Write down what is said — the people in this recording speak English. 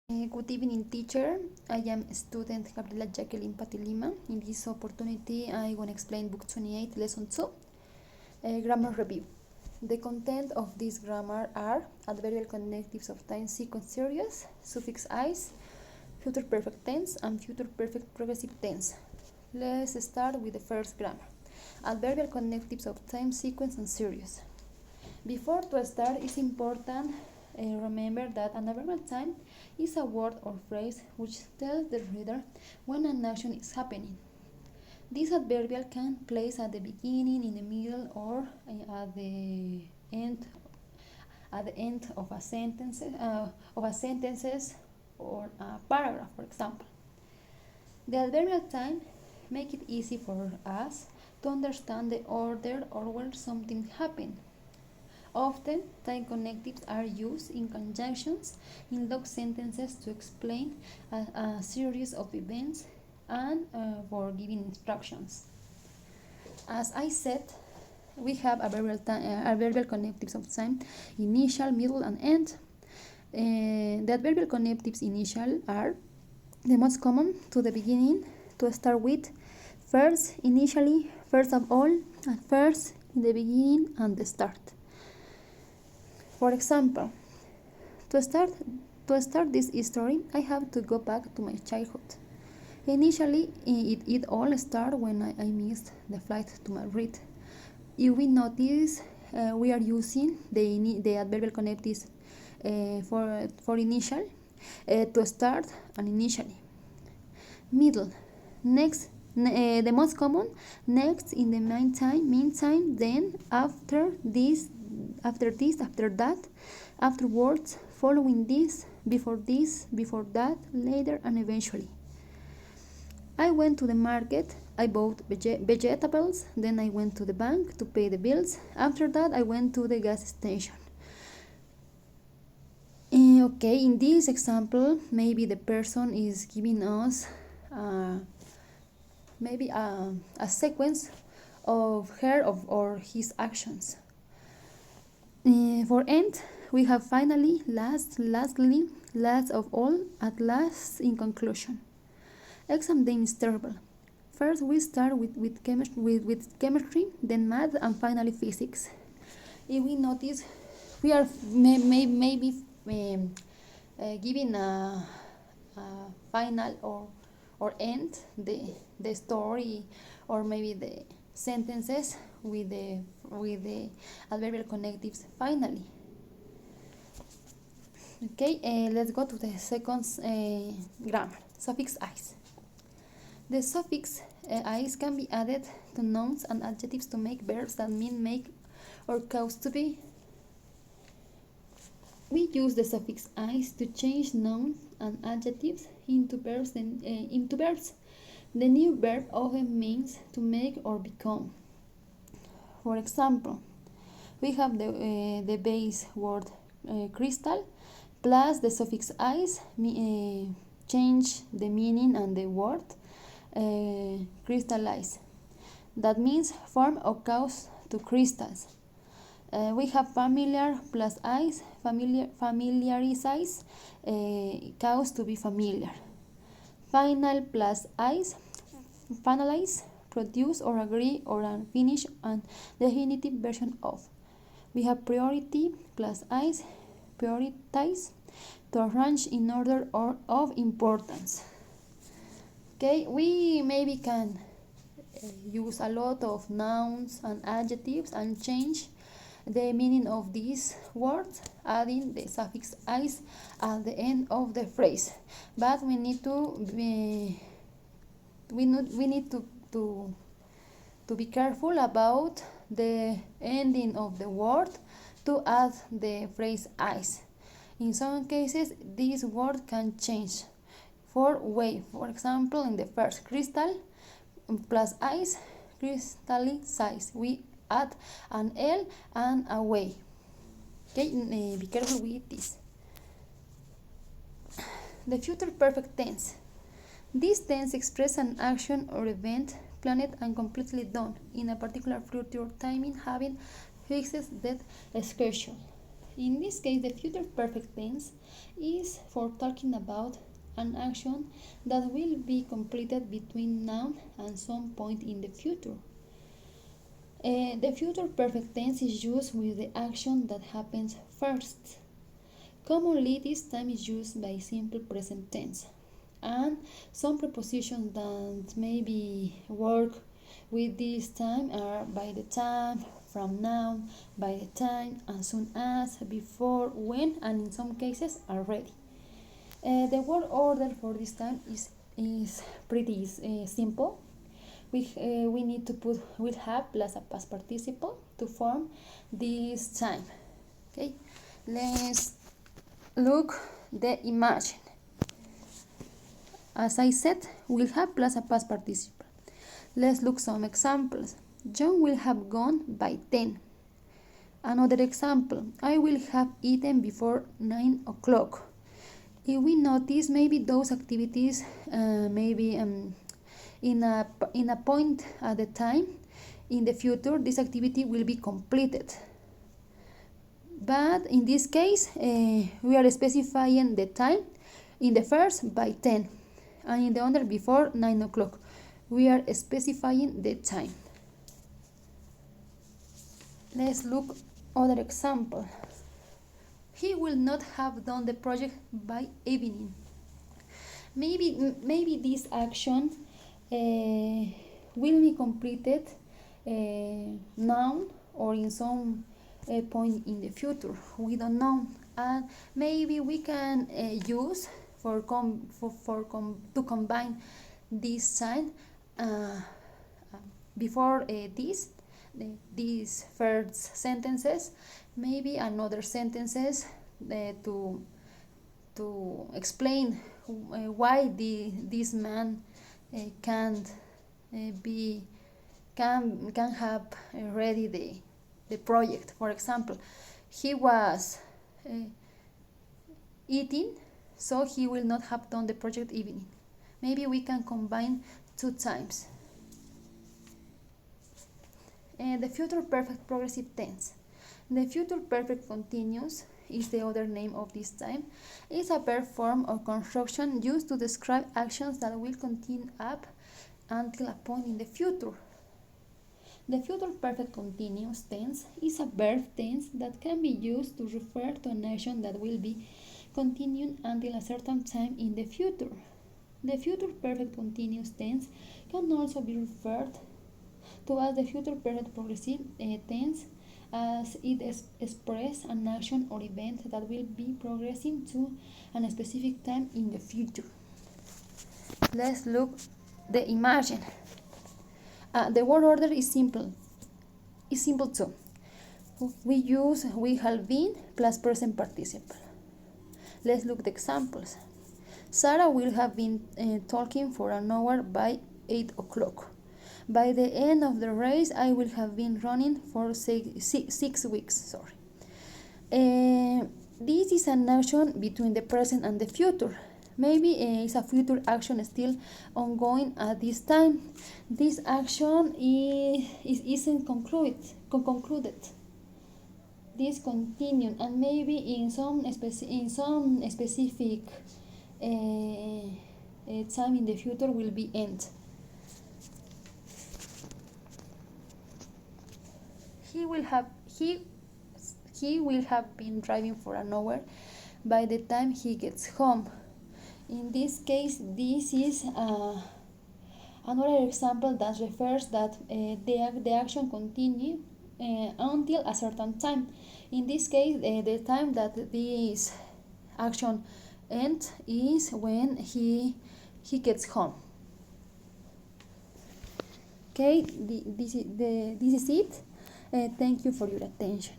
Good evening, teacher. I am student Gabriela Jacqueline Patilima. In this opportunity, I will explain Book 28, Lesson 2, Grammar Review. The content of this grammar are adverbial connectives of time sequence series, suffix "-is", future perfect tense, and future perfect progressive tense. Let's start with the first grammar. Adverbial connectives of time sequence and series. Before to start, it's important remember that an adverbial time is a word or phrase which tells the reader when an action is happening. This adverbial can place at the beginning, in the middle, or at the end of a sentence, or a paragraph, for example. The adverbial time make it easy for us to understand the order or where something happened. Often, time connectives are used in conjunctions in long sentences to explain a series of events and for giving instructions. As I said, we have adverbial connectives of time, initial, middle, and end. The adverbial connectives initial are the most common to the beginning, to start with, first, initially, first of all, and first, in the beginning and the start. For example, to start this story, I have to go back to my childhood. Initially, it all started when I missed the flight to Madrid. If we notice, we are using the adverbial connectives for initial, to start, and initially. Middle, next, the most common, next, in the meantime, then, after that, afterwards, following this, before that, later, and eventually. I went to the market, I bought vegetables, then I went to the bank to pay the bills. After that, I went to the gas station. Okay, in this example, maybe the person is giving us maybe a sequence of her or his actions. For end, we have finally, lastly, last of all, at last, in conclusion. Exam day is terrible. First, we start with chemistry, then math, and finally physics. If we notice, we are maybe giving a final or end the story, or maybe the sentences with the adverbial connectives finally. Okay, let's go to the second grammar, suffix "-is". The suffix "-is" can be added to nouns and adjectives to make verbs that mean make or cause to be. We use the suffix "-is" to change nouns and adjectives into verbs. The new verb often means to make or become. For example, we have the base word crystal plus the suffix "-is, change the meaning and the word crystallize. That means form or cause to crystals. We have familiar plus "-is, familiarize, cause to be familiar. Final plus "-is, finalize, produce or agree or finish, and definitive version of. We have priority plus "-is, prioritize, to arrange in order or of importance. Okay, we maybe can use a lot of nouns and adjectives and change the meaning of these words, adding the suffix "-is at the end of the phrase. But we need to be careful about the ending of the word to add the phrase "-is. In some cases, this word can change for example, in the first, crystal plus "-is, crystallize. We add an L and a way. Okay, be careful with this. The future perfect tense. This tense expresses an action or event planned and completely done in a particular future timing, having fixed that schedule. In this case, the future perfect tense is for talking about an action that will be completed between now and some point in the future. The future perfect tense is used with the action that happens first. Commonly, this time is used by simple present tense, and some prepositions that maybe work with this time are by the time, from now, by the time, as soon as, before, when, and in some cases already. The word order for this time is pretty simple. We need to put will have plus a past participle to form this time. Okay, let's look the imagine. As I said, will have plus a past participle. Let's look some examples. John will have gone by 10. Another example, I will have eaten before 9 o'clock. If we notice, maybe those activities in a point at the time in the future, this activity will be completed. But in this case, we are specifying the time in the first by 10 and in the other before 9 o'clock. We are specifying the time. Let's look other example. He will not have done the project by evening. Maybe this action will be completed now or in some point in the future. We don't know, and maybe we can use to combine this sign before these first sentences, maybe another sentences to explain why this man can have ready the project. For example, he was eating, so he will not have done the project evening. Maybe we can combine two times. The future perfect progressive tense. The future perfect continuous is the other name of this time. It's a verb form or construction used to describe actions that will continue up until a point in the future. The future perfect continuous tense is a verb tense that can be used to refer to an action that will be continuing until a certain time in the future. The future perfect continuous tense can also be referred to as the future perfect progressive tense, as it expresses an action or event that will be progressing to a specific time in the future. Let's look the imagine. The word order is simple. It's simple too. We use we have been plus present participle. Let's look the examples. Sarah will have been talking for an hour by 8 o'clock. By the end of the race, I will have been running for 6 weeks. This is an action between the present and the future. Maybe it's a future action still ongoing at this time. This action isn't concluded. This continues, and maybe in some specific time in the future will be end. He will have been driving for an hour by the time he gets home. In this case, this is another example that refers that the action continue until a certain time. In this case, the time that this action ends is when he gets home. Okay, this is it. Thank you for your attention.